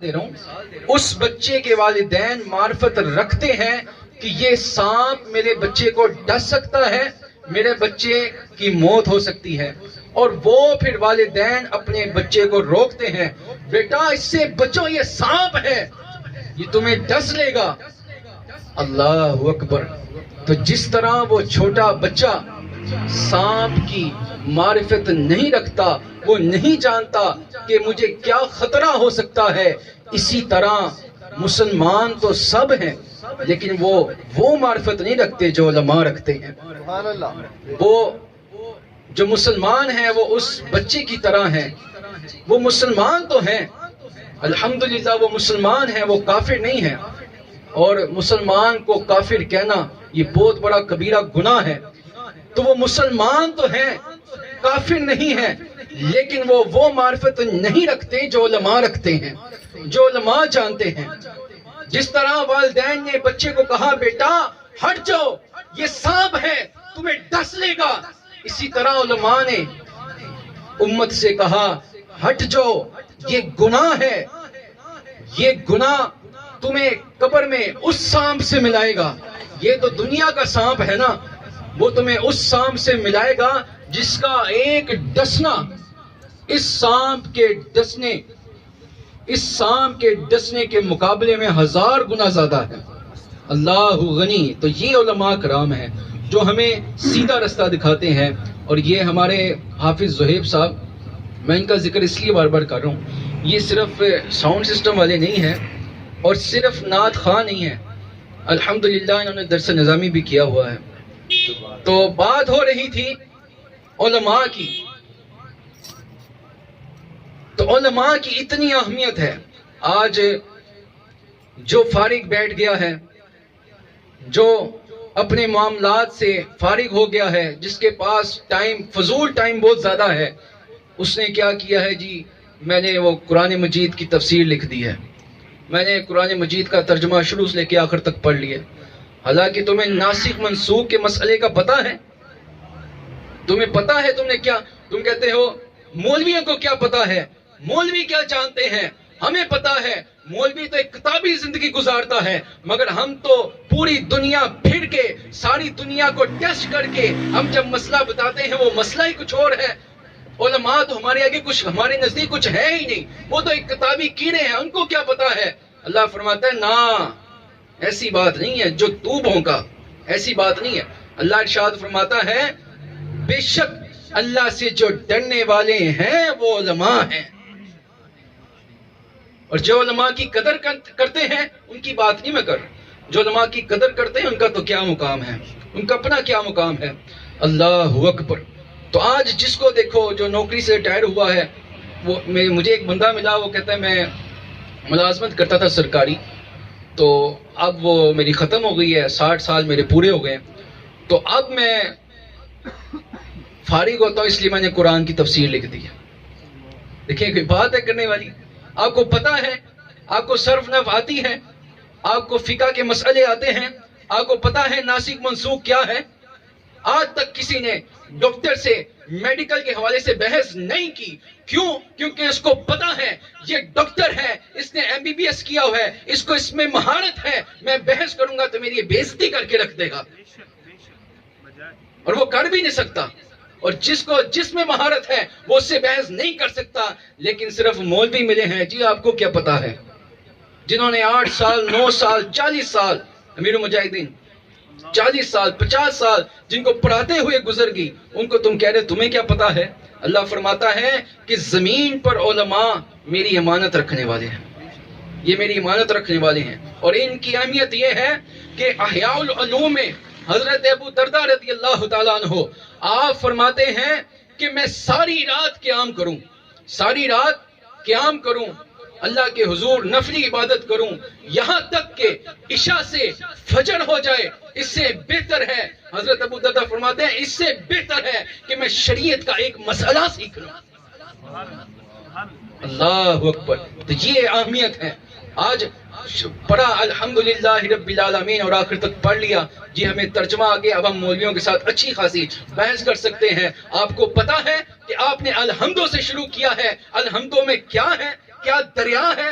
دے رہا ہوں، اس بچے کے والدین معرفت رکھتے ہیں کہ یہ سانپ میرے بچے کو ڈس سکتا ہے، میرے بچے کی موت ہو سکتی ہے، اور وہ پھر والدین اپنے بچے کو روکتے ہیں، بیٹا اس سے بچو، یہ سانپ ہے، یہ تمہیں ڈس لے گا۔ اللہ اکبر۔ تو جس طرح وہ چھوٹا بچہ سانپ کی معرفت نہیں رکھتا، وہ نہیں جانتا کہ مجھے کیا خطرہ ہو سکتا ہے، اسی طرح مسلمان تو سب ہیں لیکن وہ معرفت نہیں رکھتے جو علماء رکھتے ہیں۔ وہ جو مسلمان ہیں وہ اس بچے کی طرح ہیں، وہ مسلمان تو ہیں الحمدللہ، وہ مسلمان ہیں، وہ کافر نہیں ہیں، اور مسلمان کو کافر کہنا یہ بہت بڑا کبیرہ گناہ ہے۔ تو وہ مسلمان تو ہیں، کافر نہیں ہیں، لیکن وہ معرفت نہیں رکھتے جو علماء رکھتے ہیں، جو علماء جانتے ہیں۔ جس طرح والدین نے بچے کو کہا بیٹا ہٹ جاؤ، یہ سانپ ہے، تمہیں ڈس لے گا، اسی طرح علماء نے امت سے کہا ہٹ جاؤ، یہ گناہ ہے، یہ گناہ تمہیں قبر میں اس سانپ سے ملائے گا۔ یہ تو دنیا کا سانپ ہے نا، وہ تمہیں اس سانپ سے ملائے گا جس کا ایک ڈسنا اس سانپ کے ڈسنے کے مقابلے میں 1000 گنا زیادہ ہے۔ اللہ غنی۔ تو یہ علماء کرام ہیں جو ہمیں سیدھا رستہ دکھاتے ہیں، اور یہ ہمارے حافظ زہیب صاحب، میں ان کا ذکر اس لیے بار بار کر رہا ہوں، یہ صرف ساؤنڈ سسٹم والے نہیں ہیں اور صرف نعت خواہ نہیں ہیں، الحمدللہ انہوں نے درس نظامی بھی کیا ہوا ہے۔ تو بات ہو رہی تھی علماء کی، تو علماء کی اتنی اہمیت ہے۔ آج جو فارغ بیٹھ گیا ہے، جو اپنے معاملات سے فارغ ہو گیا ہے، جس کے پاس فضول ٹائم بہت زیادہ ہے، اس نے کیا کیا ہے جی، میں نے وہ قرآن مجید کی تفسیر لکھ دی ہے، میں نے قرآن مجید کا ترجمہ شروع سے لے کے آخر تک پڑھ لیا۔ حالانکہ تمہیں ناسخ منسوخ کے مسئلے کا پتہ ہے، تمہیں پتہ ہے، تم نے کیا، تم کہتے ہو مولویوں کو کیا پتہ ہے، مولوی کیا جانتے ہیں، ہمیں پتہ ہے، مولوی تو ایک کتابی زندگی گزارتا ہے، مگر ہم تو پوری دنیا پھر کے، ساری دنیا کو ٹیسٹ کر کے ہم جب مسئلہ بتاتے ہیں وہ مسئلہ ہی کچھ اور ہے۔ علماء تو ہمارے آگے کچھ، ہمارے نزدیک کچھ ہے ہی نہیں، وہ تو ایک کتابی کیڑے ہیں، ان کو کیا پتہ ہے۔ اللہ فرماتا ہے نا، ایسی بات نہیں ہے جو تو بھونکا، ایسی بات نہیں ہے۔ اللہ ارشاد فرماتا ہے بے شک اللہ سے جو ڈرنے والے ہیں وہ علماء ہیں، اور جو علماء کی قدر کرتے ہیں ان کی بات نہیں میں کر رہا، جو علماء کی قدر کرتے ہیں ان کا تو کیا مقام ہے، ان کا اپنا کیا مقام ہے۔ اللہ اکبر۔ تو آج جس کو دیکھو جو نوکری سے ریٹائر ہوا ہے، وہ مجھے ایک بندہ ملا، وہ کہتا ہے میں ملازمت کرتا تھا سرکاری، تو اب وہ میری ختم ہو گئی ہے، 60 سال میرے پورے ہو گئے، تو اب میں فارغ ہوتا ہوں، اس لیے میں نے قرآن کی تفسیر لکھ دی ہے۔ دیکھیں کوئی بات ہے کرنے والی، آپ کو پتہ ہے، آپ کو صرف نحو آتی ہے، آپ کو فقہ کے مسئلے آتے ہیں، آپ کو پتہ ہے ناسخ منسوخ کیا ہے۔ آج تک کسی نے ڈاکٹر سے میڈیکل کے حوالے سے بحث نہیں کی، کیوں؟ کیونکہ اس کو پتہ ہے یہ ڈاکٹر ہے، اس نے MBBS کیا ہوا ہے، اس کو اس میں مہارت ہے، میں بحث کروں گا تو میری بےزتی کر کے رکھ دے گا، اور وہ کر بھی نہیں سکتا، اور جس میں مہارت ہے وہ اس سے بحث نہیں کر سکتا۔ لیکن صرف مولوی ملے ہیں جی، آپ کو کیا پتہ ہے، جنہوں نے 8 سال 9 سال 40 سال امیر المجاہدین 40 سال 50 سال جن کو پڑھاتے ہوئے گزر گئی، ان کو تم کہہ رہے تمہیں کیا پتہ ہے۔ اللہ فرماتا ہے کہ زمین پر علماء میری امانت رکھنے والے ہیں، یہ میری امانت رکھنے والے ہیں، اور ان کی اہمیت یہ ہے کہ احیاء العلوم میں حضرت ابو درداء رضی اللہ تعالیٰ عنہ آپ فرماتے ہیں کہ میں ساری رات قیام کروں، ساری رات قیام کروں، اللہ کے حضور نفلی عبادت کروں، یہاں تک کہ عشاء سے فجر ہو جائے، اس سے بہتر ہے، حضرت ابو درداء فرماتے ہیں اس سے بہتر ہے کہ میں شریعت کا ایک مسئلہ سیکھ لوں۔ اللہ اکبر۔ تو یہ اہمیت ہے۔ آج پڑھا الحمدللہ رب العالمین اور آخر تک پڑھ لیا جی، ہمیں ترجمہ آگے، اب ہم مولویوں کے ساتھ اچھی خاصی بحث کر سکتے ہیں۔ آپ کو پتا ہے کہ آپ نے الحمدوں سے شروع کیا ہے، الحمدوں میں کیا ہے، کیا دریا ہے،